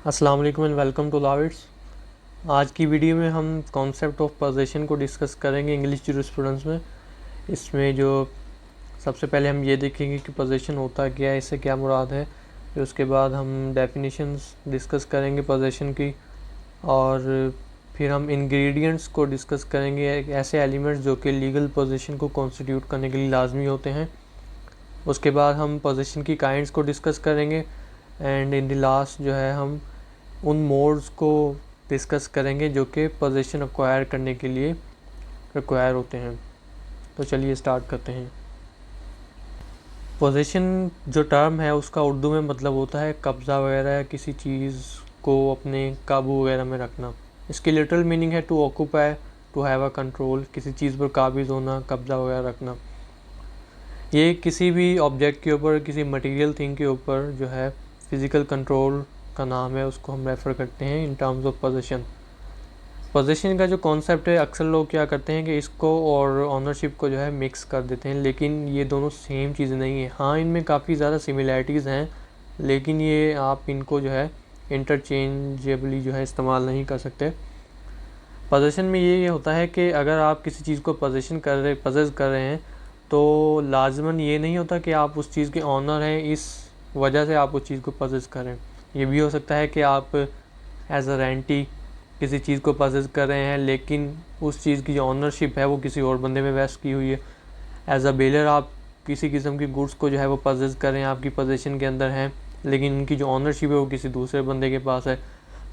अस्सलाम वालेकुम and welcome to लॉविट्स। आज की वीडियो में हम कॉन्सेप्ट ऑफ पोजेशन को डिस्कस करेंगे इंग्लिश जूरिस्प्रूडेंस में। इसमें जो सबसे पहले हम ये देखेंगे कि पोजेशन होता क्या है, इससे क्या मुराद है। फिर उसके बाद हम डेफिनेशंस डिस्कस करेंगे पोजेशन की, और फिर हम इंग्रेडिएंट्स को डिस्कस करेंगे, ऐसे एलिमेंट्स जो कि लीगल पोजेशन को कॉन्स्टिट्यूट करने के लिए लाजमी होते हैं। उसके बाद हम पोजेशन की काइंड्स को डिस्कस करेंगे, एंड इन द लास्ट जो है हम उन मोड्स को डिस्कस करेंगे जो कि पोजीशन एक्वायर करने के लिए रिक्वायर होते हैं। तो चलिए स्टार्ट करते हैं। पोजीशन जो टर्म है उसका उर्दू में मतलब होता है कब्ज़ा वगैरह, किसी चीज़ को अपने काबू वगैरह में रखना। इसकी लिटरल मीनिंग है to occupy, to have a control, किसी चीज़ पर काबिज होना, कब्ज़ा वगैरह रखना। ये किसी भी ऑब्जेक्ट के ऊपर, किसी मटेरियल थिंग के ऊपर जो है फिज़िकल कंट्रोल का नाम है, उसको हम रेफ़र करते हैं इन टर्म्स ऑफ पोजीशन। पोजीशन का जो कॉन्सेप्ट है, अक्सर लोग क्या करते हैं कि इसको और ऑनरशिप को जो है मिक्स कर देते हैं, लेकिन ये दोनों सेम चीज़ नहीं है। हाँ, इनमें काफ़ी ज़्यादा सिमिलैरिटीज़ हैं, लेकिन ये आप इनको जो है इंटरचेंजेबली जो है इस्तेमाल नहीं कर सकते। पोजीशन में ये होता है कि अगर आप किसी चीज़ को पोजेस कर रहे हैं तो लाजमन ये नहीं होता कि आप उस चीज़ के ऑनर हैं, इस वजह से आप उस चीज़ को पोजेस करें। ये भी हो सकता है कि आप एज अ रेंटी किसी चीज़ को पोजेस कर रहे हैं, लेकिन उस चीज़ की जो ऑनरशिप है वो किसी और बंदे में वेस्ट की हुई है। एज अ बेलर आप किसी किस्म की गुड्स को जो है वो पोजेस कर रहे हैं, आपकी पोजीशन के अंदर हैं, लेकिन उनकी जो ऑनरशिप है वो किसी दूसरे बंदे के पास है।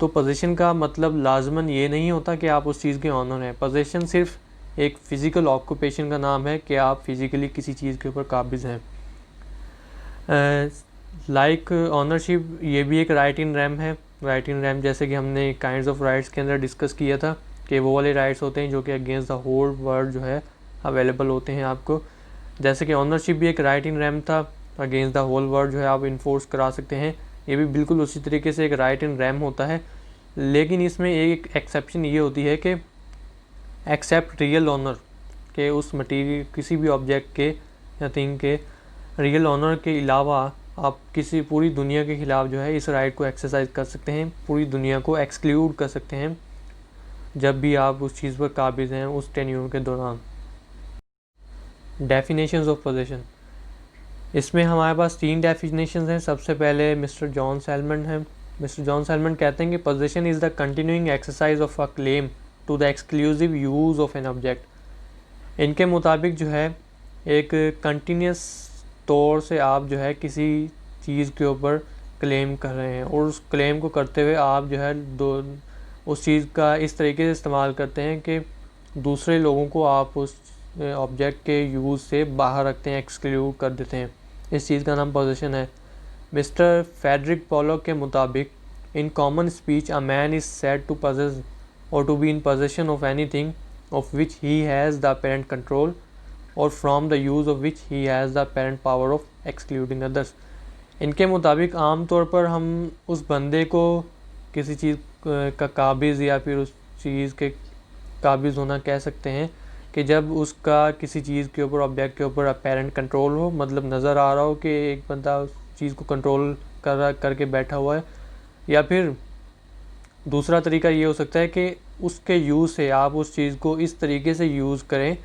तो पोजीशन का मतलब लाजमन ये नहीं होता कि आप उस चीज़ के ऑनर हैं। पोजीशन सिर्फ एक फ़िज़िकल ऑक्यूपेशन का नाम है कि आप फिज़िकली किसी चीज़ के ऊपर काबिज़ हैं। लाइक ऑनरशिप, ये भी एक राइट इन रैम है। राइट इन रैम जैसे कि हमने काइंड्स ऑफ राइट्स के अंदर डिस्कस किया था कि वो वाले राइट्स होते हैं जो कि अगेंस्ट द होल वर्ल्ड जो है अवेलेबल होते हैं आपको। जैसे कि ऑनरशिप भी एक राइट इन रैम था, अगेंस्ट द होल वर्ल्ड जो है आप इन्फोर्स करा सकते हैं। ये भी बिल्कुल उसी तरीके से एक राइट इन रैम होता है, लेकिन इसमें एक एक्सेप्शन ये होती है कि एक्सेप्ट रियल ऑनर के, उस मटीरियल किसी भी ऑब्जेक्ट के या थिंग के रियल ऑनर के अलावा आप किसी पूरी दुनिया के ख़िलाफ़ जो है इस राइट को एक्सरसाइज कर सकते हैं, पूरी दुनिया को एक्सक्लूड कर सकते हैं जब भी आप उस चीज़ पर काबिज़ हैं उस टेन्योर के दौरान। डेफिनेशंस ऑफ पोजीशन, इसमें हमारे पास 3 डेफिनेशंस हैं। सबसे पहले मिस्टर जॉन सैलमन है। मिस्टर जॉन सैलमन कहते हैं कि possession is the continuing exercise of a claim to the exclusive use of an object. इनके मुताबिक जो है एक कंटिन्यूस तौर से आप जो है किसी चीज़ के ऊपर क्लेम कर रहे हैं, और उस क्लेम को करते हुए आप जो है उस चीज़ का इस तरीके से इस्तेमाल करते हैं कि दूसरे लोगों को आप उस ऑब्जेक्ट के यूज़ से बाहर रखते हैं, एक्सक्लूड कर देते हैं। इस चीज़ का नाम पोजीशन है। मिस्टर फेडरिक पॉलक के मुताबिक in common speech a man is said to possess or to be in possession of anything of which he has the apparent control or from the use of which he has the apparent power of excluding others. इनके मुताबिक आम तौर पर हम उस बंदे को किसी चीज़ का काबिज़ या फिर उस चीज़ के काबिज़ होना कह सकते हैं कि जब उसका किसी चीज़ के ऊपर, ऑब्जेक्ट के ऊपर अपेरेंट कंट्रोल हो, मतलब नज़र आ रहा हो कि एक बंदा उस चीज़ को कंट्रोल करके बैठा हुआ है। या फिर दूसरा तरीका ये हो सकता है कि उसके यूज़ से आप उस चीज़ को इस तरीके से यूज़ करें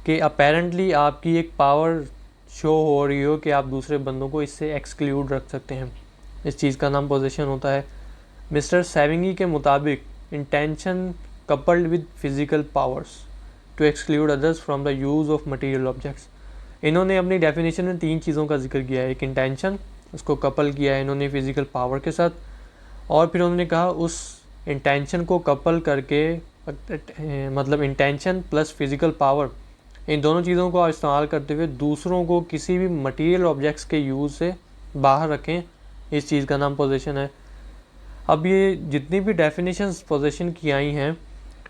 कि अपेरेंटली आपकी एक पावर शो हो रही हो कि आप दूसरे बंदों को इससे एक्सक्लूड रख सकते हैं। इस चीज़ का नाम पोजीशन होता है। मिस्टर सेविंगी के मुताबिक intention coupled with physical powers to exclude others from the use of material objects. इन्होंने अपनी डेफिनेशन में 3 चीज़ों का जिक्र किया है। एक इंटेंशन, उसको कपल किया है इन्होंने फिज़िकल पावर के साथ, और फिर उन्होंने कहा उस इंटेंशन को कपल करके, मतलब इंटेंशन प्लस फिज़िकल पावर, इन दोनों चीज़ों को इस्तेमाल करते हुए दूसरों को किसी भी मटेरियल ऑब्जेक्ट्स के यूज़ से बाहर रखें। इस चीज़ का नाम पोजीशन है। अब ये जितनी भी डेफिनेशंस पोजीशन की आई हैं,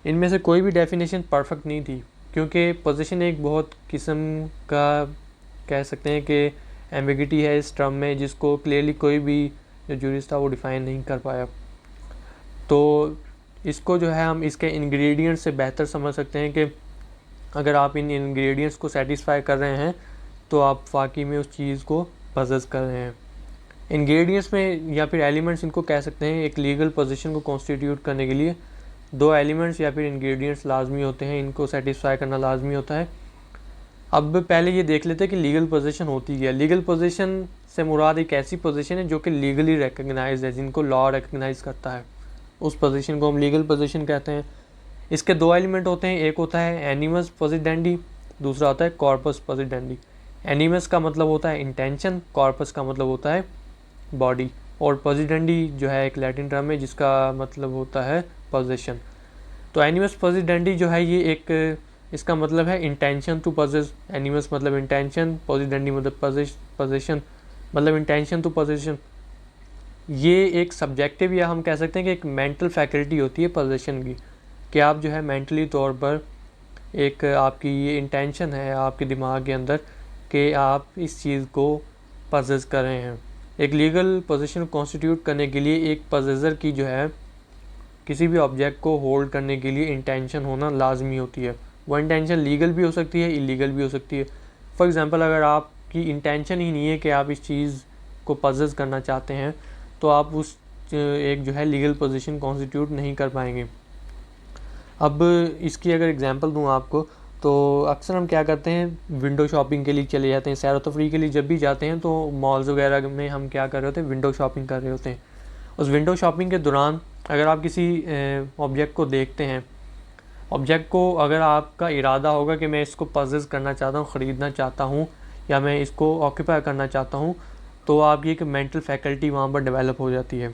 इनमें से कोई भी डेफिनेशन परफेक्ट नहीं थी, क्योंकि पोजीशन एक बहुत किस्म का कह सकते हैं कि एम्बिगिटी है इस टर्म में, जिसको क्लियरली कोई भी जो जूरिस्ट था वो डिफ़ाइन नहीं कर पाया। तो इसको जो है हम इसके इंग्रेडिएंट्स से बेहतर समझ सकते हैं कि अगर आप इन इंग्रेडिएंट्स को सेटिस्फाई कर रहे हैं तो आप वाकई में उस चीज़ को पजेस कर रहे हैं। इंग्रेडिएंट्स में या फिर एलिमेंट्स इनको कह सकते हैं, एक लीगल पोजीशन को कॉन्स्टिट्यूट करने के लिए 2 एलिमेंट्स या फिर इंग्रेडिएंट्स लाजमी होते हैं, इनको सेटिस्फाई करना लाजमी होता है। अब पहले ये देख लेते हैं कि लीगल पोजीशन होती क्या है। लीगल पोजीशन से मुराद एक ऐसी पोजीशन है जो कि लीगली रिकग्नाइज है, जिनको लॉ रिकग्नाइज करता है, उस पोजीशन को हम लीगल पोजीशन कहते हैं। इसके 2 एलिमेंट होते हैं, एक होता है एनिमस पोसिडेंडी, दूसरा होता है कॉर्पस पोसिडेंडी। एनिमस का मतलब होता है इंटेंशन, कॉर्पस का मतलब होता है बॉडी, और पोसिडेंडी जो है एक लैटिन टर्म है जिसका मतलब होता है पोजेशन। तो एनिमस पोसिडेंडी जो है ये एक, इसका मतलब है इंटेंशन टू पोजेस। एनिमस मतलब इंटेंशन, पोसिडेंडी मतलब पोजेशन, मतलब इंटेंशन टू पोजेशन। ये एक सब्जेक्टिव या हम कह सकते हैं कि एक मेंटल फैकल्टी होती है पोजेशन की, कि आप जो है मेंटली तौर पर एक आपकी ये इंटेंशन है आपके दिमाग के अंदर कि आप इस चीज़ को पोजेस कर रहे हैं। एक लीगल पोजीशन कॉन्स्टिट्यूट करने के लिए एक पोजेसर की जो है किसी भी ऑब्जेक्ट को होल्ड करने के लिए इंटेंशन होना लाजमी होती है। वो इंटेंशन लीगल भी हो सकती है, इलीगल भी हो सकती है। फॉर एग्जांपल अगर आपकी इंटेंशन ही नहीं है कि आप इस चीज़ को पोजेस करना चाहते हैं तो आप उस एक जो है लीगल पोजीशन कॉन्स्टिट्यूट नहीं कर पाएंगे। अब इसकी अगर एग्जांपल दूं आपको, तो अक्सर हम क्या करते हैं, विंडो शॉपिंग के लिए चले जाते हैं, सैर व तफरीह के लिए जब भी जाते हैं तो मॉल्स वगैरह में हम क्या कर रहे होते हैं, विंडो शॉपिंग कर रहे होते हैं। उस विंडो शॉपिंग के दौरान अगर आप किसी ऑब्जेक्ट को देखते हैं, ऑब्जेक्ट को अगर आपका इरादा होगा कि मैं इसको पोजेस करना चाहता हूँ, ख़रीदना चाहता हूँ, या मैं इसको ऑक्यूपाई करना चाहता हूँ, तो आपकी एक मेंटल फैकल्टी वहाँ पर डेवलप हो जाती है,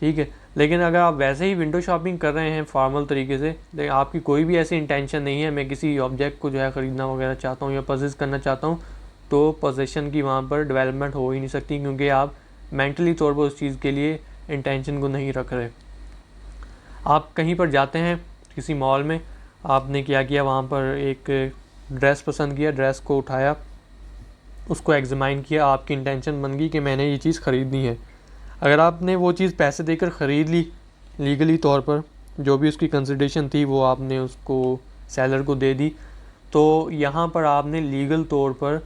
ठीक है। लेकिन अगर आप वैसे ही विंडो शॉपिंग कर रहे हैं फॉर्मल तरीके से, लेकिन आपकी कोई भी ऐसी इंटेंशन नहीं है मैं किसी ऑब्जेक्ट को जो है ख़रीदना वगैरह चाहता हूँ या पोजेस करना चाहता हूँ, तो पोजेशन की वहाँ पर डेवलपमेंट हो ही नहीं सकती, क्योंकि आप मेंटली तौर पर उस चीज़ के लिए इंटेंशन को नहीं रख रहे। आप कहीं पर जाते हैं किसी मॉल में, आपने क्या किया, वहाँ पर एक ड्रेस पसंद किया, ड्रेस को उठाया, उसको एग्जामाइन किया, आपकी इंटेंशन बन गई कि मैंने ये चीज़ ख़रीदनी है। अगर आपने वो चीज़ पैसे देकर ख़रीद ली लीगली तौर पर, जो भी उसकी कंसिडरेशन थी वो आपने उसको सेलर को दे दी, तो यहाँ पर आपने लीगल तौर पर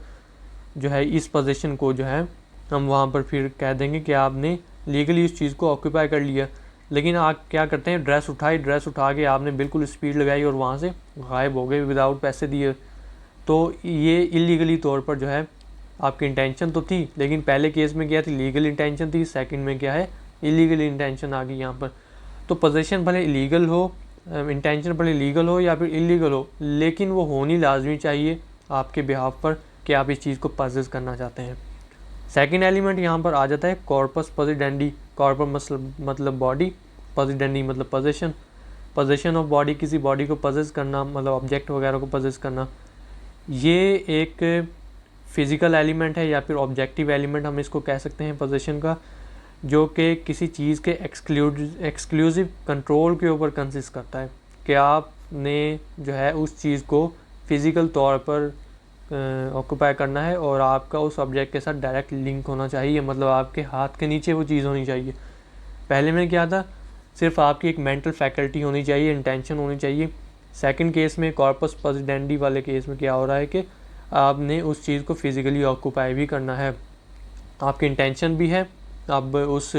जो है इस पोजीशन को जो है हम वहाँ पर फिर कह देंगे कि आपने लीगली इस चीज़ को ऑक्यूपाई कर लिया। लेकिन आप क्या करते हैं, ड्रेस उठाई, ड्रेस उठा के आपने बिल्कुल स्पीड लगाई और वहाँ से गायब हो गए विदाउट पैसे दिए, तो ये इलीगली तौर पर जो है आपकी इंटेंशन तो थी, लेकिन पहले केस में क्या थी, लीगल इंटेंशन थी, सेकंड में क्या है, इलीगल इंटेंशन आ गई यहाँ पर। तो पोजीशन भले इलीगल हो, इंटेंशन भले लीगल हो या फिर इलीगल हो, लेकिन वो होनी लाजमी चाहिए आपके बिहाफ पर कि आप इस चीज़ को पोजेस करना चाहते हैं। सेकंड एलिमेंट यहाँ पर आ जाता है कॉर्पस पोसिडेंडी। कॉर्पस मतलब बॉडी, पोसिडेंडी मतलब पोजीशन। पोजीशन ऑफ बॉडी, किसी बॉडी को पोजेस करना, मतलब ऑब्जेक्ट वगैरह को पोजेस करना। ये एक फिज़िकल एलिमेंट है या फिर ऑब्जेक्टिव एलिमेंट हम इसको कह सकते हैं पोजीशन का, जो कि किसी चीज़ के एक्सक्लूसिव कंट्रोल के ऊपर कंसिस्ट करता है कि आपने जो है उस चीज़ को फिज़िकल तौर पर ऑक्यूपाई करना है और आपका उस ऑब्जेक्ट के साथ डायरेक्ट लिंक होना चाहिए, मतलब आपके हाथ के नीचे वो चीज़ होनी चाहिए। पहले में क्या था, सिर्फ आपकी एक मेंटल फैकल्टी होनी चाहिए, इंटेंशन होनी चाहिए। सेकंड केस में कॉर्पस पोसिडेंडी वाले केस में क्या हो रहा है कि आपने उस चीज़ को फिज़िकली ऑक्यूपाई भी करना है, आपकी इंटेंशन भी है, आप उस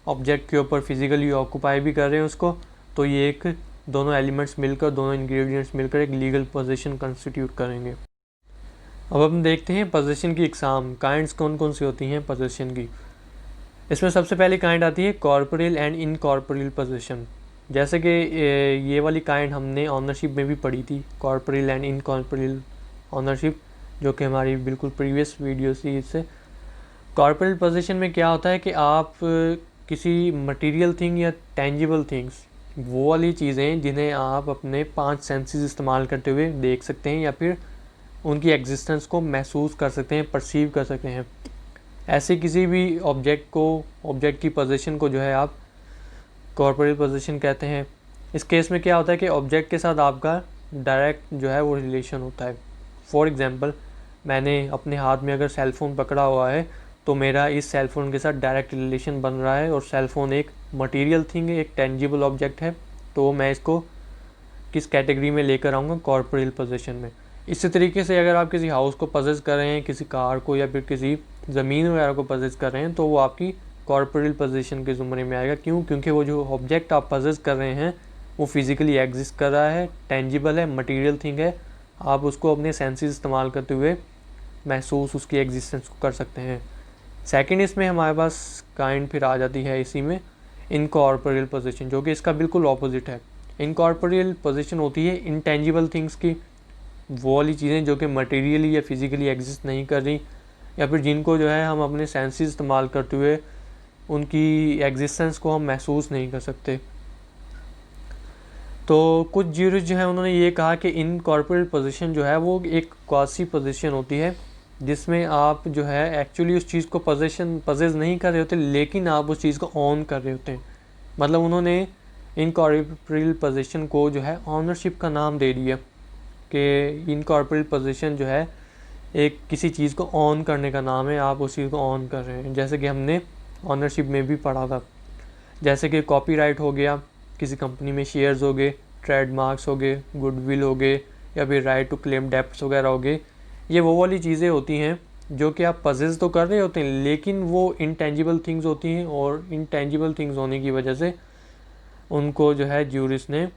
ऑब्जेक्ट के ऊपर फिज़िकली ऑक्यूपाई भी कर रहे हैं उसको, तो ये एक दोनों एलिमेंट्स मिलकर, दोनों इंग्रेडिएंट्स मिलकर एक लीगल पोजीशन कंस्टिट्यूट करेंगे। अब हम देखते हैं पोजीशन की इकसाम, काइंड्स कौन कौन सी होती हैं पोजीशन की। इसमें सबसे पहली काइंड आती है कॉर्पोरियल एंड इनकॉर्पोरियल पोजीशन। जैसे कि ये वाली काइंड हमने ऑनरशिप में भी पढ़ी थी, कॉर्पोरियल एंड इनकॉर्पोरियल ऑनरशिप, जो कि हमारी बिल्कुल प्रीवियस वीडियो थी। इससे कॉर्पोरियल पोजीशन में क्या होता है कि आप किसी मटेरियल थिंग या टेंजिबल थिंग्स, वो वाली चीज़ें जिन्हें आप अपने 5 सेंसेस इस्तेमाल करते हुए देख सकते हैं या फिर उनकी एग्जिस्टेंस को महसूस कर सकते हैं, परसीव कर सकते हैं, ऐसे किसी भी ऑब्जेक्ट की पोजीशन को जो है आप कॉर्पोरियल पोजीशन कहते हैं। इस केस में क्या होता है कि ऑब्जेक्ट के साथ आपका डायरेक्ट जो है वो रिलेशन होता है। फॉर एग्जांपल, मैंने अपने हाथ में अगर सेल फ़ोन पकड़ा हुआ है तो मेरा इस सेल फ़ोन के साथ डायरेक्ट रिलेशन बन रहा है, और सेल फ़ोन एक मटेरियल थिंग है, एक टेंजिबल ऑब्जेक्ट है, तो मैं इसको किस कैटेगरी में लेकर आऊँगा, कॉर्पोरियल पोजीशन में। इसी तरीके से अगर आप किसी हाउस को पजेस कर रहे हैं, किसी कार को या फिर किसी ज़मीन वगैरह को पजेस कर रहे हैं, तो वो आपकी कॉर्पोरियल पोजीशन के ज़ुमरे में आएगा। क्यों? क्योंकि वो जो ऑब्जेक्ट आप पजेस कर रहे हैं वो फिज़िकली एग्जिस्ट कर रहा है, टेंजिबल है, मटेरियल थिंग है, आप उसको अपने सेंसेस इस्तेमाल करते हुए महसूस उसकी एग्जिस्टेंस को कर सकते हैं। सेकंड इसमें हमारे पास काइंड फिर आ जाती है इसी में इनकॉर्पोरियल पोजीशन, जो कि इसका बिल्कुल ऑपोजिट है। इनकॉर्पोरियल पोजीशन होती है इंटेंजिबल थिंग्स की, वो वाली चीज़ें जो कि मटेरियली या फिज़िकली एग्जिस्ट नहीं कर रही, या फिर जिनको जो है हम अपने सेंसेस इस्तेमाल करते हुए उनकी एग्जिस्टेंस को हम महसूस नहीं कर सकते। तो कुछ ज्यूरिस्ट जो है उन्होंने ये कहा कि इनकॉर्पोरियल पोजीशन जो है वो एक क्वासी पोजीशन होती है, जिसमें आप जो है एक्चुअली उस चीज़ को पजेस नहीं कर रहे होते, लेकिन आप उस चीज़ को ऑन कर रहे होते हैं। मतलब उन्होंने इनकॉर्पोरियल पोजीशन को जो है ऑनरशिप का नाम दे दिया कि इनकॉर्पोरियल पोजीशन जो है एक किसी चीज़ को ऑन करने का नाम है, आप उस चीज़ को ऑन कर रहे हैं। जैसे कि हमने ऑनरशिप में भी पढ़ा था, जैसे कि कॉपीराइट हो गया, किसी कंपनी में शेयर्स हो गए, ट्रेडमार्क्स हो गए, गुडविल हो गए, या फिर राइट टू क्लेम डेप्ट्स वगैरह हो गए। ये वो वाली चीज़ें होती हैं जो कि आप पजेस तो कर रहे होते हैं, लेकिन वो इंटेंजिबल थिंग्स होती हैं, और इंटेंजिबल थिंग्स होने की वजह से उनको जो है ज्यूरिस्ट ने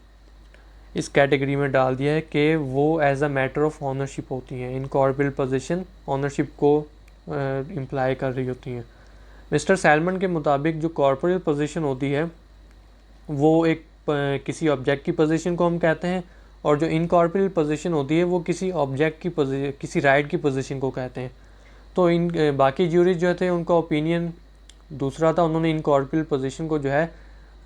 इस कैटेगरी में डाल दिया है कि वो as a matter of ownership होती हैं। इनकॉर्पोरियल पोजीशन ऑनरशिप को इम्प्लाई कर रही होती हैं। मिस्टर सैलमन के मुताबिक जो कॉर्पोरियल पोजीशन होती है वो एक किसी ऑब्जेक्ट की पोजीशन को हम कहते हैं, और जो इनकॉर्पोरियल पोजीशन होती है वो किसी ऑब्जेक्ट की किसी राइट की पोजीशन को कहते हैं। तो इन बाकी ज्यूरिस्ट जो थे उनका ओपिनियन दूसरा था, उन्होंने इनकॉर्पोरियल पोजीशन को जो है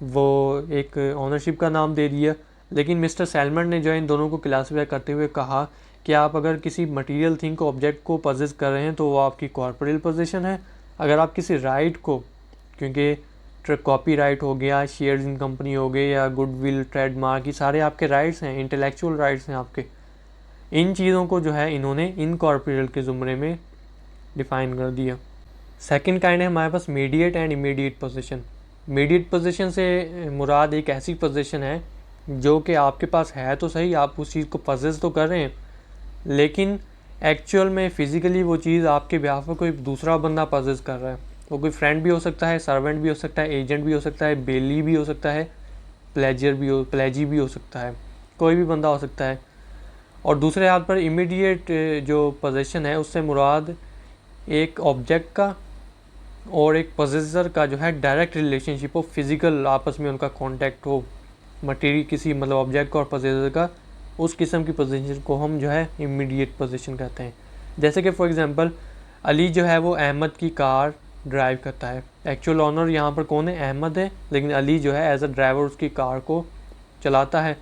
वो एक ऑनरशिप का नाम दे दिया। लेकिन मिस्टर सैलमन ने जो है इन दोनों को क्लासीफाई करते हुए कहा कि आप अगर किसी मटेरियल थिंग को ऑब्जेक्ट को पजेस कर रहे हैं तो वो आपकी कॉर्पोरियल पोजीशन है। अगर आप किसी राइट को, क्योंकि कॉपीराइट हो गया, शेयर्स इन कंपनी हो गए, या गुडविल, ट्रेडमार्क, ये सारे आपके राइट्स हैं, इंटेलेक्चुअल राइट्स हैं आपके, इन चीज़ों को जो है इन्होंने इनकॉर्पोरियल के ज़ुमरे में डिफ़ाइन कर दिया। सेकंड काइंड है हमारे पास mediate and immediate position. Mediate position से मुराद एक ऐसी पोजीशन है जो कि आपके पास है तो सही, आप उस चीज़ को पजेस तो कर रहे हैं, लेकिन एक्चुअल में फ़िज़िकली वो चीज़ आपके बिहाफ पर कोई दूसरा बंदा पजेस कर रहा है। वो कोई फ्रेंड भी हो सकता है, सर्वेंट भी हो सकता है, एजेंट भी हो सकता है, बेली भी हो सकता है, प्लेजी भी हो सकता है, कोई भी बंदा हो सकता है। और दूसरे हाथ पर इमीडिएट जो पोजीशन है उससे मुराद एक ऑब्जेक्ट का और एक पोजेसर का जो है डायरेक्ट रिलेशनशिप हो, फिज़िकल आपस में उनका कॉन्टैक्ट हो, मटेरियल किसी मतलब ऑब्जेक्ट का और पोजेसर का, उस किस्म की पोजीशन को हम जो है इमीडिएट पोजीशन कहते हैं। जैसे कि फॉर एग्जांपल अली जो है वो अहमद की कार ड्राइव करता है। एक्चुअल ऑनर यहाँ पर कौन है? अहमद है, लेकिन अली जो है एज अ ड्राइवर उसकी कार को चलाता है।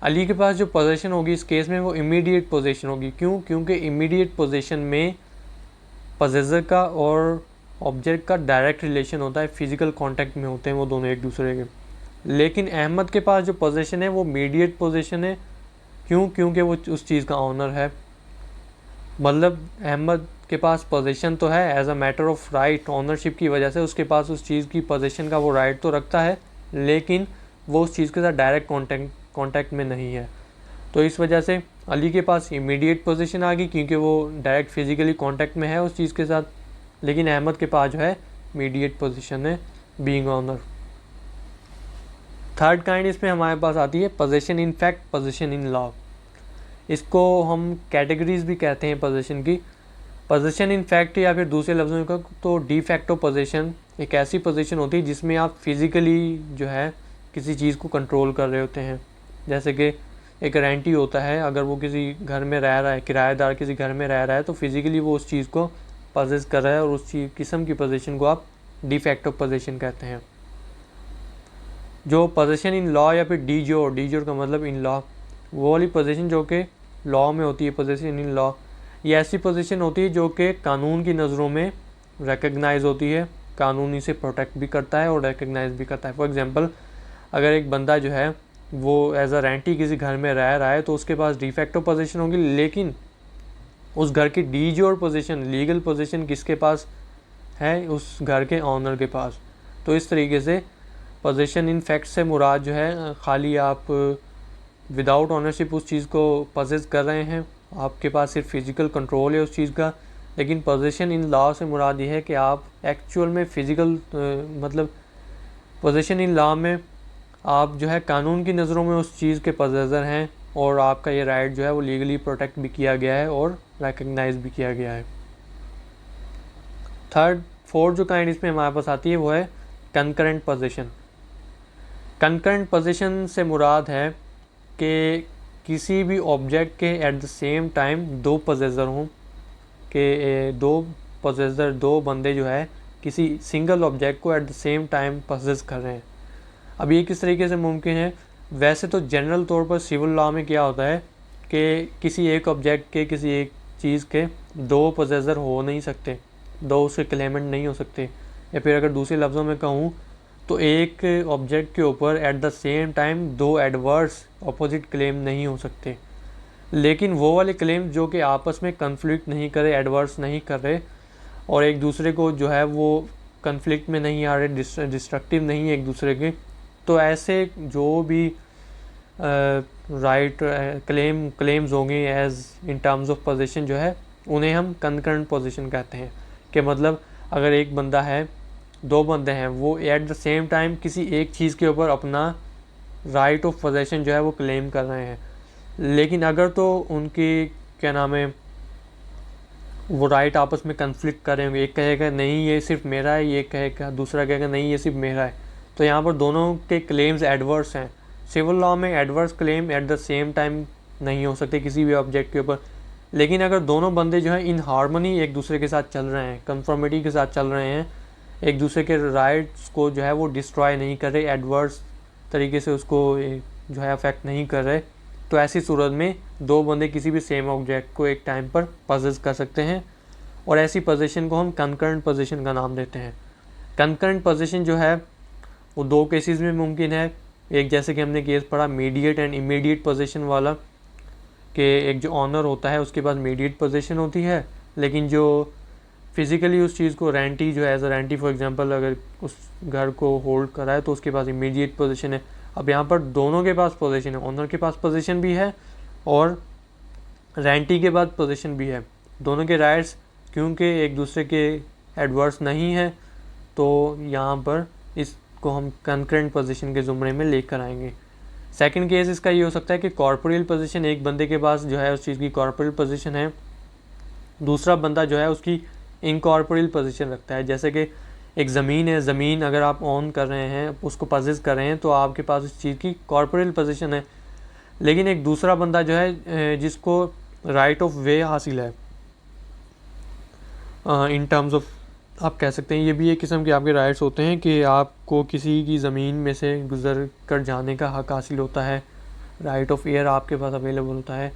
अली के पास जो पोजीशन होगी इस केस में वो इमीडिएट पोजीशन होगी। क्यों? क्योंकि इमीडिएट पोजीशन में पोजेसर का और ऑब्जेक्ट का डायरेक्ट रिलेशन होता है, फिजिकल कांटेक्ट में होते हैं वो दोनों एक दूसरे के। लेकिन अहमद के पास जो पोजीशन है वो मीडिएट पोजीशन है। क्यों? क्योंकि वो उस चीज़ का ऑनर है। मतलब अहमद के पास पोजीशन तो है as a matter of right, ownership की वजह से उसके पास उस चीज़ की पोजीशन का वो राइट तो रखता है, लेकिन वो उस चीज़ के साथ डायरेक्ट कांटेक्ट में नहीं है। तो इस वजह से अली के पास इमीडिएट पोजीशन आ गई क्योंकि वो डायरेक्ट फिजिकली कांटेक्ट में है उस चीज़ के साथ, लेकिन अहमद के पास जो है मीडिएट पोजीशन है, बीइंग ऑनर। थर्ड काइंड इसमें हमारे पास आती है position in fact, position in law. इसको हम कैटेगरीज भी कहते हैं पोजीशन की। पोजीशन इन फैक्ट या फिर दूसरे लफ्ज़ों में तो डी फैक्टो पोजीशन एक ऐसी पोजीशन होती है जिसमें आप फिज़िकली जो है किसी चीज़ को कंट्रोल कर रहे होते हैं। जैसे कि एक रेंटी होता है, अगर वो किसी घर में रह रहा है, किराएदार किसी घर में रह रहा है, तो फिज़िकली वो उस चीज़ को पजेस कर रहा है, और उस चीज़ किस्म की पोजीशन को आप डी फैक्टो पोजीशन कहते हैं। जो पोजीशन इन लॉ या फिर डी जोर का मतलब इन लॉ, वो वाली पोजीशन जो कि लॉ में होती है, पोजीशन इन लॉ, ये ऐसी पोजीशन होती है जो कि कानून की नज़रों में रिकग्नाइज होती है, कानून इसे प्रोटेक्ट भी करता है और रिकग्नाइज भी करता है। फॉर एग्जांपल अगर एक बंदा जो है वो एज अ रेंटी किसी घर में रह रहा है तो उसके पास डी फैक्टो पोजीशन होगी, लेकिन उस घर की डी जोर पोजीशन, लीगल पोजीशन किसके पास है? उस घर के ऑनर के पास। तो इस तरीके से पोजीशन इन फैक्ट से मुराद जो है खाली आप विदाउट ऑनरशिप उस चीज़ को पजेस कर रहे हैं, आपके पास सिर्फ फिज़िकल कंट्रोल है उस चीज़ का। लेकिन पोजेशन इन लॉ से मुराद ये है कि आप एक्चुअल में फ़िज़िकल मतलब पोजेशन इन लॉ में आप जो है कानून की नज़रों में उस चीज़ के पजेसर हैं और आपका ये राइट जो है वो लीगली प्रोटेक्ट भी किया गया है और रिकग्नाइज भी किया गया है। फोर्थ जो काइंड इसमें हमारे पास आती है वो है कंकरेंट पोजीशन। कंकरेंट पोजीशन से मुराद है कि किसी भी ऑब्जेक्ट के एट द सेम टाइम दो पोजेसर हों, कि दो बंदे जो है किसी सिंगल ऑब्जेक्ट को at the same time possess कर रहे हैं। अब ये किस तरीके से मुमकिन है? वैसे तो जनरल तौर पर सिविल लॉ में क्या होता है कि किसी एक ऑब्जेक्ट के, किसी एक चीज़ के दो पोजेसर हो नहीं सकते, दो उसके क्लेमेंट नहीं हो सकते। या फिर अगर दूसरे लफ्ज़ों में कहूँ तो एक ऑब्जेक्ट के ऊपर एट द सेम टाइम दो एडवर्स अपोजिट क्लेम नहीं हो सकते। लेकिन वो वाले क्लेम जो कि आपस में कन्फ्लिक्ट नहीं करे, एडवर्स नहीं कर रहे और एक दूसरे को जो है वो कन्फ्लिक्ट में नहीं आ रहे, डिस्ट्रक्टिव नहीं है एक दूसरे के, तो ऐसे जो भी क्लेम्स होंगे as in terms of possession जो है उन्हें हम कंकरेंट पोजीशन कहते हैं। कि मतलब अगर एक बंदा है, दो बंदे हैं, वो एट द सेम टाइम किसी एक चीज़ के ऊपर अपना राइट ऑफ पोजीशन जो है वो क्लेम कर रहे हैं, लेकिन अगर तो उनकी क्या नाम है वो राइट आपस में कन्फ्लिक्ट कर रहे होंगे, एक कहेगा नहीं ये सिर्फ मेरा है, ये कहेगा, दूसरा कहेगा नहीं ये सिर्फ मेरा है, तो यहाँ पर दोनों के क्लेम्स एडवर्स हैं। सिविल लॉ में adverse claim eight the same time नहीं हो सकते किसी भी ऑब्जेक्ट के ऊपर। लेकिन अगर दोनों बंदे जो हैं इन हार्मनी एक दूसरे के साथ चल रहे हैं, कंफर्मिटी के साथ चल रहे हैं, एक दूसरे के राइट्स को जो है वो डिस्ट्रॉय नहीं कर रहे, एडवर्स तरीके से उसको जो है अफेक्ट नहीं कर रहे, तो ऐसी सूरत में दो बंदे किसी भी सेम ऑब्जेक्ट को एक टाइम पर पोजेस कर सकते हैं और ऐसी पोजीशन को हम कंकरेंट पोजीशन का नाम देते हैं। कंकरेंट पोजीशन जो है वो दो केसेस में मुमकिन है। एक जैसे कि हमने केस पढ़ा मीडिएट एंड इमीडिएट पोजीशन वाला, कि एक जो ऑनर होता है उसके पास मीडिएट पोजीशन होती है, लेकिन जो फिज़िकली उस चीज़ को रेंटी जो है एज अ रेंटी फॉर एग्जांपल अगर उस घर को होल्ड करा है तो उसके पास इमीडिएट पोजीशन है। अब यहाँ पर दोनों के पास पोजीशन है, ऑनर के पास पोजीशन भी है और रेंटी के पास पोजीशन भी है। दोनों के राइट्स क्योंकि एक दूसरे के एडवर्स नहीं है, तो यहाँ पर इसको हम कंकरेंट पोजीशन के ज़ुमरे में लेकर आएंगे। सेकंड केस इसका ये हो सकता है कि कॉर्पोरियल पोजीशन, एक बंदे के पास जो है उस चीज़ की कॉर्पोरियल पोजीशन है, दूसरा बंदा जो है उसकी इनकॉर्पोरियल पोजीशन रखता है। जैसे कि एक ज़मीन है, ज़मीन अगर आप ऑन कर रहे हैं, उसको पोजेस कर रहे हैं, तो आपके पास उस चीज़ की कॉर्पोरियल पोजीशन है। लेकिन एक दूसरा बंदा जो है जिसको राइट ऑफ वे हासिल है इन टर्म्स ऑफ, आप कह सकते हैं ये भी एक किस्म के आपके राइट्स होते हैं कि आपको किसी की ज़मीन में से गुजर कर जाने का हक हासिल होता है, राइट ऑफ एयर आपके पास अवेलेबल होता है।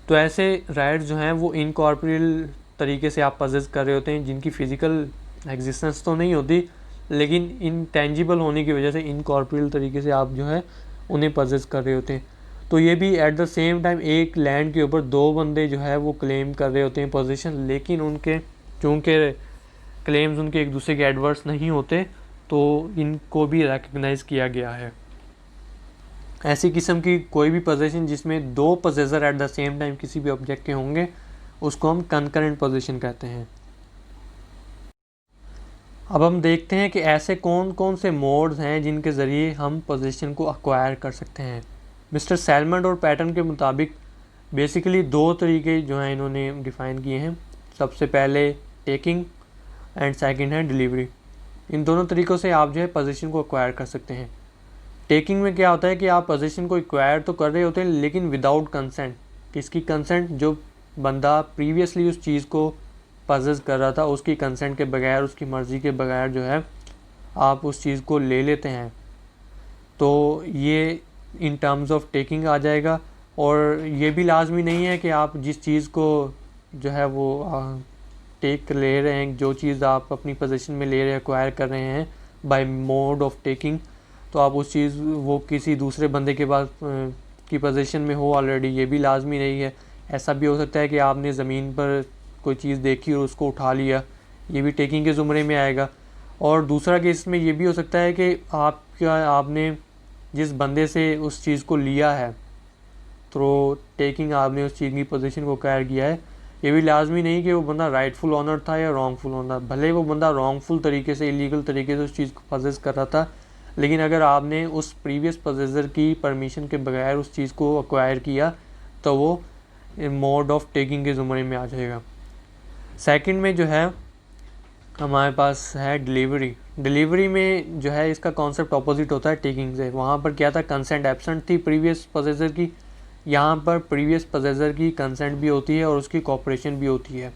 तो ऐसे राइट्स जो हैं वो इनकॉर्पोरियल तरीके से आप पोजेस कर रहे होते हैं, जिनकी फ़िज़िकल एग्जिस्टेंस तो नहीं होती, लेकिन इनटेंजिबल होने की वजह से इनकॉर्पोरियल तरीके से आप जो है उन्हें पोजेस कर रहे होते हैं। तो ये भी एट द सेम टाइम एक लैंड के ऊपर दो बंदे जो है वो क्लेम कर रहे होते हैं पोजीशन, लेकिन उनके चूँकि क्लेम्स उनके एक दूसरे के एडवर्स नहीं होते, तो इनको भी रिकग्नाइज़ किया गया है। ऐसी किस्म की कोई भी पोजीशन जिसमें दो possessor eight the same time किसी भी ऑब्जेक्ट के होंगे उसको हम कंकरेंट पोजीशन कहते हैं। अब हम देखते हैं कि ऐसे कौन कौन से मोड्स हैं जिनके ज़रिए हम पोजीशन को एक्वायर कर सकते हैं। मिस्टर सैलमंड और पैटर्न के मुताबिक बेसिकली दो तरीके जो हैं इन्होंने डिफ़ाइन किए हैं। सबसे पहले टेकिंग एंड सेकंड है डिलीवरी। इन दोनों तरीक़ों से आप जो है पोजीशन को एक्वायर कर सकते हैं। टेकिंग में क्या होता है कि आप पोजीशन को एक्वायर तो कर रहे होते हैं लेकिन विदाउट कंसेंट। किसकी कंसेंट? जो बंदा प्रीवियसली उस चीज़ को पोजेस कर रहा था उसकी कंसेंट के बगैर, उसकी मर्ज़ी के बगैर जो है आप उस चीज़ को ले लेते हैं, तो ये इन टर्म्स ऑफ टेकिंग आ जाएगा। और ये भी लाजमी नहीं है कि आप जिस चीज़ को जो है वो टेक ले रहे हैं, जो चीज़ आप अपनी पोजीशन में ले रहे हैं, एक्वायर कर रहे हैं बाय मोड ऑफ टेकिंग, तो आप उस चीज़ वो किसी दूसरे बंदे के पास की पोजीशन में हो ऑलरेडी, ये भी लाजमी नहीं है। ऐसा भी हो सकता है कि आपने ज़मीन पर कोई चीज़ देखी और उसको उठा लिया, ये भी टेकिंग के ज़ुमरे में आएगा। और दूसरा केस में ये भी हो सकता है कि आपने जिस बंदे से उस चीज़ को लिया है थ्रो टेकिंग आपने उस चीज़ की पोजीशन को एक्वायर किया है, ये भी लाजमी नहीं कि वो बंदा राइटफुल ऑनर था या रॉन्गफुल ऑनर। भले वो बंदा रॉन्गफुल तरीके से, इलीगल तरीके से उस चीज़ को पजेस कर रहा था, लेकिन अगर आपने उस प्रीवियस पजेसर की परमिशन के बगैर उस चीज़ को एक्वायर किया तो वो मोड ऑफ टेकिंग के ज़ुमरे में आ जाएगा। सेकंड में जो है हमारे पास है डिलीवरी। डिलीवरी में जो है इसका कॉन्सेप्ट ऑपोजिट होता है टेकिंग से। वहाँ पर क्या था, कंसेंट एब्सेंट थी प्रीवियस पोजेसर की, यहाँ पर प्रीवियस पोजेसर की कंसेंट भी होती है और उसकी कॉपरेशन भी होती है।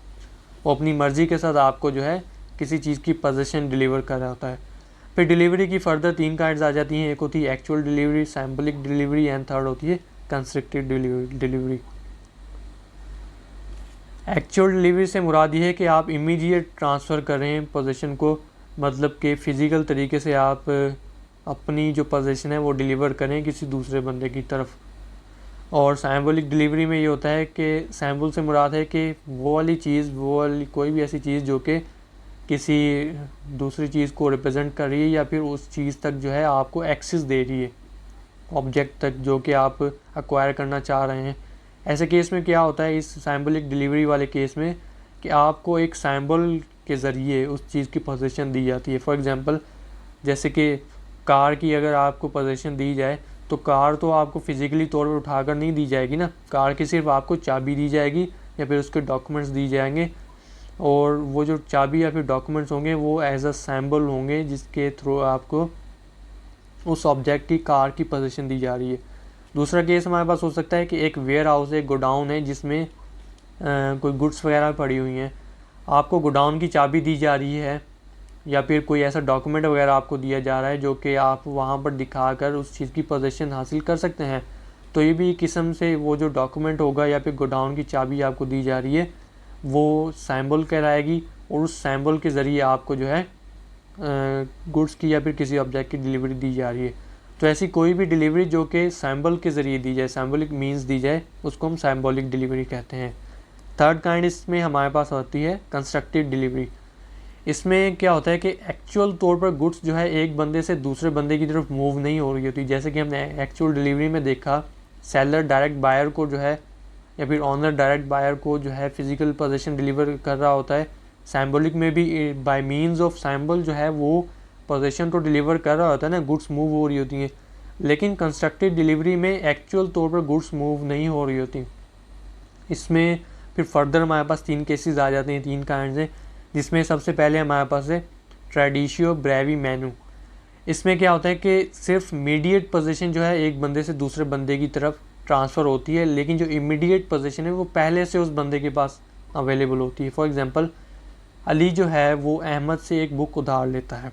वो अपनी मर्ज़ी के साथ आपको जो है किसी चीज़ की पोजीशन डिलीवर कर रहा होता है। फिर डिलीवरी की फर्दर 3 काइंड्स आ जाती हैं। एक होती है actual delivery, symbolic delivery and third होती है कंस्ट्रक्टेड डिलीवरी। एक्चुअल डिलीवरी से मुराद ये है कि आप इमीडिएट ट्रांसफ़र कर रहे हैं पोजीशन को, मतलब कि फ़िज़िकल तरीके से आप अपनी जो पोजीशन है वो डिलीवर करें किसी दूसरे बंदे की तरफ। और सैम्बलिक डिलीवरी में ये होता है कि सैम्बल से मुराद है कि वो वाली चीज़, वो वाली कोई भी ऐसी चीज़ जो कि किसी दूसरी चीज़ को रिप्रेजेंट कर रही है या फिर उस चीज़ तक जो है आपको एक्सेस दे रही है, ऑब्जेक्ट तक जो कि आप एक्वायर करना चाह रहे हैं। ऐसे केस में क्या होता है इस सैम्बलिक डिलीवरी वाले केस में कि आपको एक सैम्बल के ज़रिए उस चीज़ की पोजीशन दी जाती है। फॉर एग्ज़ाम्पल जैसे कि कार की अगर आपको पोजीशन दी जाए तो कार तो आपको फ़िज़िकली तौर पर उठाकर नहीं दी जाएगी ना, कार की सिर्फ आपको चाबी दी जाएगी या फिर उसके डॉक्यूमेंट्स दी जाएंगे, और वो जो चाबी या फिर डॉक्यूमेंट्स होंगे वो एज अ सैम्बल होंगे जिसके थ्रू आपको उस ऑब्जेक्ट की, कार की पोजीशन दी जा रही है। दूसरा केस हमारे पास हो सकता है कि एक वेयर हाउस है, गोडाउन है जिसमें कोई गुड्स वगैरह पड़ी हुई हैं, आपको गोडाउन की चाबी दी जा रही है या फिर कोई ऐसा डॉक्यूमेंट वगैरह आपको दिया जा रहा है जो कि आप वहाँ पर दिखाकर उस चीज़ की पोजीशन हासिल कर सकते हैं। तो ये भी किस्म से वो जो डॉक्यूमेंट होगा या फिर गोडाउन की चाबी आपको दी जा रही है वो सैम्बल कहलाएगी, और उस सैम्बल के ज़रिए आपको जो है गुड्स की या फिर किसी ऑब्जेक्ट की डिलीवरी दी जा रही है। तो ऐसी कोई भी डिलीवरी जो कि सैम्बल के ज़रिए दी जाए, सैम्बलिक मीन्स दी जाए, उसको हम सैम्बॉलिक डिलीवरी कहते हैं। थर्ड काइंड इसमें हमारे पास होती है कंस्ट्रक्टेड डिलीवरी। इसमें क्या होता है कि एक्चुअल तौर पर गुड्स जो है एक बंदे से दूसरे बंदे की तरफ मूव नहीं हो रही होती। जैसे कि हमने एक्चुअल डिलीवरी में देखा, सेलर डायरेक्ट बायर को जो है या फिर ऑनर डायरेक्ट बायर को जो है फिज़िकल पोजीशन डिलीवर कर रहा होता है। सैम्बॉलिक में भी बाय मीन्स ऑफ सैम्बल जो है वो पोजीशन तो डिलीवर कर रहा होता है ना, गुड्स मूव हो रही होती हैं। लेकिन कंस्ट्रक्टेड डिलीवरी में एक्चुअल तौर पर गुड्स मूव नहीं हो रही होती। इसमें फिर फर्दर हमारे पास 3 केसेस आ जाते हैं, 3 काइंड्स हैं, जिसमें सबसे पहले हमारे पास है ट्रेडिशियो ब्रेवी मैनू। इसमें क्या होता है कि सिर्फ मीडिएट पोजीशन जो है एक बंदे से दूसरे बंदे की तरफ ट्रांसफ़र होती है, लेकिन जो इमीडिएट पोजीशन है वो पहले से उस बंदे के पास अवेलेबल होती है। फॉर एग्ज़ाम्पल अली जो है वो अहमद से एक बुक उधार लेता है,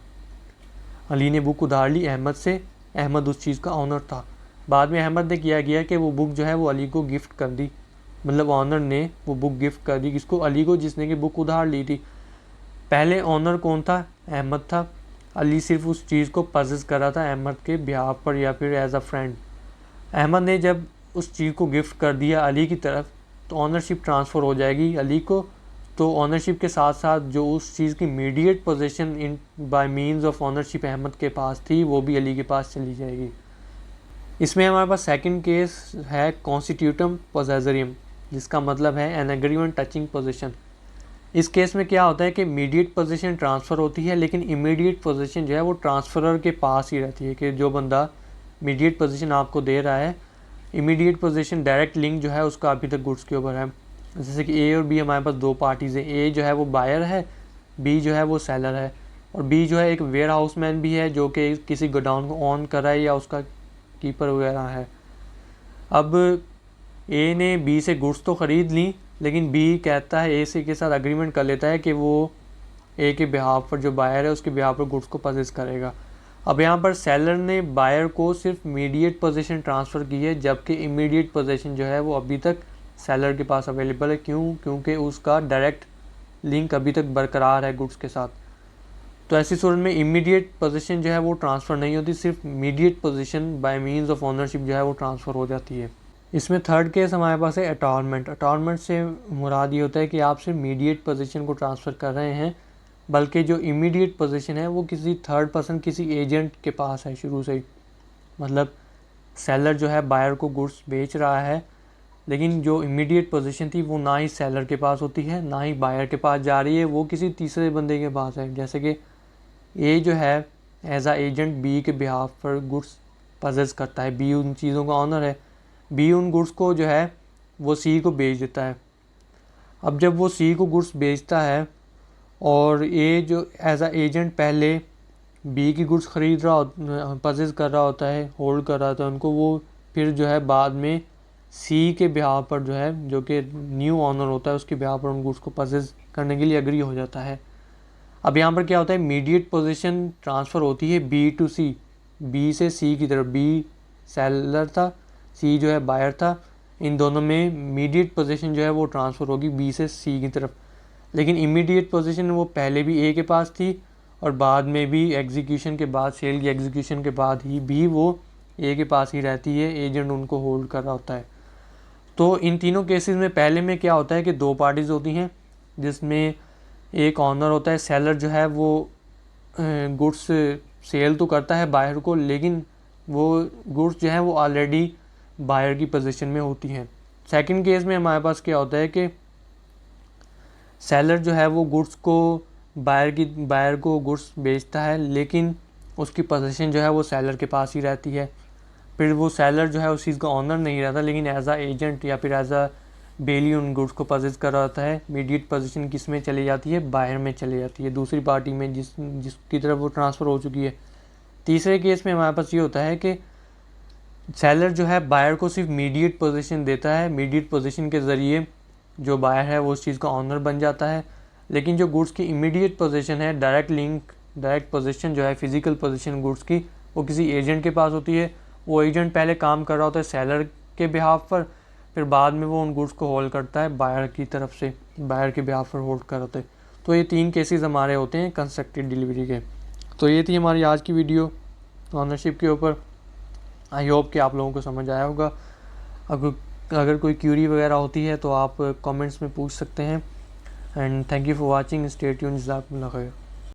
अली ने बुक उधार ली अहमद से, अहमद उस चीज़ का ऑनर था। बाद में अहमद ने किया गया कि वो बुक जो है वो अली को गिफ्ट कर दी, मतलब ऑनर ने वो बुक गिफ्ट कर दी किसको, अली को, जिसने कि बुक उधार ली थी। पहले ऑनर कौन था, अहमद था। अली सिर्फ उस चीज़ को पजेस कर रहा था अहमद के बिहाफ पर या फिर एज अ फ्रेंड। अहमद ने जब उस चीज़ को गिफ्ट कर दिया अली की तरफ तो ऑनरशिप ट्रांसफ़र हो जाएगी अली को। तो ऑनरशिप के साथ साथ जो उस चीज़ की mediate possession in by means of ownership Ahmad के पास थी वो भी अली के पास चली जाएगी। इसमें हमारे पास सेकंड केस है कॉन्स्टिट्यूटम पोजेसरियम, जिसका मतलब है एन एग्रीमेंट टचिंग पोजीशन। इस केस में क्या होता है कि मीडिएट पोजीशन ट्रांसफ़र होती है, लेकिन इमीडिएट पोजीशन जो है वो ट्रांसफरर के पास ही रहती है। कि जो बंदा मीडिएट पोजीशन आपको दे रहा है, इमीडिएट पोजीशन डायरेक्ट लिंक जो है उसका अभी तक गुड्स के ऊपर है। जैसे कि ए और बी हमारे पास 2 पार्टीज़ हैं, ए जो है वो बायर है, बी जो है वो सेलर है, और बी जो है एक वेयर हाउस मैन भी है जो कि किसी गोडाउन को ऑन कर रहा है या उसका कीपर वगैरह है। अब ए ने बी से गुड्स तो ख़रीद ली, लेकिन बी कहता है ए से के साथ अग्रीमेंट कर लेता है कि वो ए के बिहाफ पर, जो बायर है उसके बिहाफ पर गुड्स को पजेस करेगा। अब यहाँ पर सेलर ने बायर को सिर्फ मीडिएट पोजीशन ट्रांसफ़र की है, जबकि इमीडिएट पोजीशन जो है वो अभी तक सेलर के पास अवेलेबल है। क्यों? क्योंकि उसका डायरेक्ट लिंक अभी तक बरकरार है गुड्स के साथ। तो ऐसी सूरत में इमीडिएट पोजीशन जो है वो ट्रांसफ़र नहीं होती, सिर्फ mediate position by means of ownership जो है वो ट्रांसफ़र हो जाती है। इसमें थर्ड केस हमारे पास है अटॉर्नमेंट। अटॉर्नमेंट से मुराद ये होता है कि आप सिर्फ मीडिएट पोजीशन को ट्रांसफ़र कर रहे हैं, बल्कि जो इमीडिएट पोजीशन है वो किसी थर्ड पर्सन, किसी एजेंट के पास है शुरू से ही। मतलब सेलर जो है बायर को गुड्स बेच रहा है, लेकिन जो इमीडिएट पोजीशन थी वो ना ही सेलर के पास होती है ना ही बायर के पास जा रही है, वो किसी तीसरे बंदे के पास है। जैसे कि ए जो है एज आ एजेंट बी के बिहाफ पर गुड्स पजेस करता है, बी उन चीज़ों का ऑनर है, बी उन गुड्स को जो है वो सी को बेच देता है। अब जब वो सी को गुड्स बेचता है और ए जो एज आ एजेंट पहले बी की गुड्स ख़रीद रहा पजेस कर रहा होता है, होल्ड कर रहा होता है उनको, वो फिर जो है बाद में सी के बिहाफ पर जो है, जो कि न्यू ऑनर होता है, उसके बिहाफ पर उन गुड्स को पजेस करने के लिए एग्री हो जाता है। अब यहाँ पर क्या होता है, मीडिएट पोजीशन ट्रांसफ़र होती है बी टू सी, बी से सी की तरफ, बी सेलर था, सी जो है बायर था, इन दोनों में मीडिएट पोजीशन जो है वो ट्रांसफ़र होगी बी से सी की तरफ। लेकिन इमीडिएट पोजीशन वो पहले भी ए के पास थी और बाद में भी एग्जीक्यूशन के बाद, सेल की एग्जीक्यूशन के बाद ही भी वो ए के पास ही रहती है, एजेंट उनको होल्ड कर रहा होता है। तो इन तीनों केसेस में पहले में क्या होता है कि दो पार्टीज़ होती हैं, जिसमें एक ऑनर होता है, सेलर जो है वो गुड्स सेल तो करता है बायर को, लेकिन वो गुड्स जो है वो ऑलरेडी बायर की पोजीशन में होती हैं। सेकंड केस में हमारे पास क्या होता है कि सेलर जो है वो गुड्स को बायर को गुड्स बेचता है, लेकिन उसकी पोजीशन जो है वो सेलर के पास ही रहती है। फिर वो सेलर जो है उस चीज़ का ऑनर नहीं रहता, लेकिन एज आ एजेंट या फिर एज आ बेली उन गुड्स को पजेस कर रहा होता है। मीडिएट पोजीशन किस में चली जाती है, बायर में चली जाती है, दूसरी पार्टी में जिसकी तरफ वो ट्रांसफ़र हो चुकी है। तीसरे केस में हमारे पास ये होता है कि सेलर जो है बायर को सिर्फ मीडिएट पोजीशन देता है, मीडिएट पोजीशन के ज़रिए जो बायर है वो उस चीज़ का ऑनर बन जाता है, लेकिन जो गुड्स की इमीडिएट पोजीशन है, डायरेक्ट पोजीशन जो है, फिजिकल पोजीशन गुड्स की, वो किसी एजेंट के पास होती है। वो एजेंट पहले काम कर रहा होता है सेलर के बिहाफ पर, फिर बाद में वो उन गुड्स को होल्ड करता है बायर की तरफ से, बायर के बिहाफ पर होल्ड कर होते हैं। तो ये तीन केसेस हमारे होते हैं कंस्ट्रक्टेड डिलीवरी के। तो ये थी हमारी आज की वीडियो ऑनरशिप के ऊपर। आई होप कि आप लोगों को समझ आया होगा। अगर कोई क्यूरी वगैरह होती है तो आप कमेंट्स में पूछ सकते हैं। And thank you for watching, stay tuned, जज़ाकुमुल्लाह खैर।